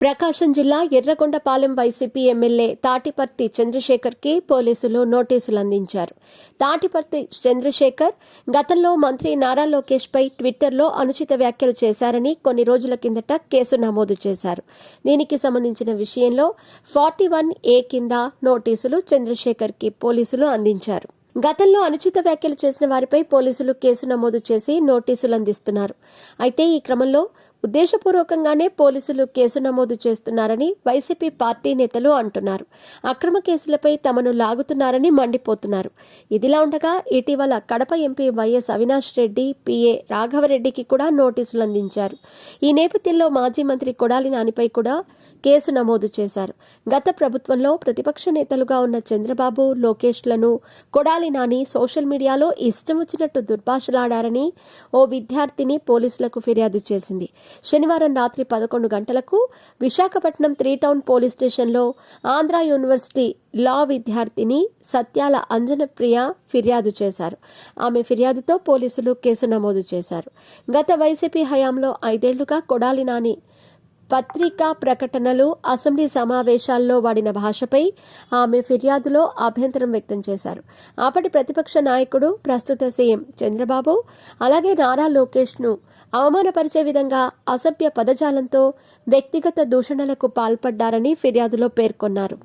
ప్రకాశం జిల్లా Yerragondapalem YCP MLA Tatiparthi చంద్రశేఖర్కి పోలీసులు నోటీసులు అందించారు. తాటిపర్తి చంద్రశేఖర్ గతంలో మంత్రి నారా లోకేష్పై ట్విట్టర్లో అనుచిత వ్యాఖ్యలు చేశారని కొన్ని రోజుల కిందట కేసు నమోదు చేశారు. దీనికి సంబంధించిన విషయంలో 41A కింద నోటీసులు చంద్రశేఖర్కి పోలీసులు అందించారు. గతంలో అనుచిత వ్యాఖ్యలు చేసిన వారిపై పోలీసులు కేసు నమోదు చేసి నోటీసులు అందిస్తున్నారు. అయితే ఈ క్రమంలో ఉద్దేశపూర్వకంగానే పోలీసులు కేసు నమోదు చేస్తున్నారని వైసీపీ పార్టీ నేతలు అంటున్నారు. అక్రమ కేసులపై తమను లాగుతున్నారని మండిపోతున్నారు. ఇదిలా ఉండగా ఇటీవల Kadapa MP YS Avinash Reddy PA రాఘవరెడ్డికి కూడా నోటీసులు అందించారు. ఈ నేపథ్యంలో మాజీ మంత్రి కొడాలి నానిపై కూడా కేసు నమోదు చేశారు. గత ప్రభుత్వంలో ప్రతిపక్ష నేతలుగా ఉన్న చంద్రబాబు, లోకేష్లను కొడాలి నాని సోషల్ మీడియాలో ఇష్టం వచ్చినట్టు దుర్భాషలాడారని ఓ విద్యార్థిని పోలీసులకు ఫిర్యాదు చేసింది. శనివారం రాత్రి 11 గంటలకు విశాఖపట్నం 3 టౌన్ పోలీస్ స్టేషన్లో ఆంధ్ర యూనివర్సిటీ లా విద్యార్థిని సత్యాల అంజనప్రియ ఫిర్యాదు చేశారు. ఆమె ఫిర్యాదుతో పోలీసులు కేసు నమోదు చేశారు. గత వైసీపీ హయాంలో 5 ఏళ్లుగా కొడాలి నాని పత్రికా ప్రకటనలు, అసెంబ్లీ సమావేశాల్లో వాడిన భాషపై ఆమె ఫిర్యాదులో అభ్యంతరం వ్యక్తం చేశారు. అప్పటి ప్రతిపక్ష నాయకుడు, ప్రస్తుత సీఎం చంద్రబాబు అలాగే నారా లోకేష్ను అవమానపరిచే విధంగా అసభ్య పదజాలంతో వ్యక్తిగత దూషణలకు పాల్పడ్డారని ఫిర్యాదులో పేర్కొన్నారు.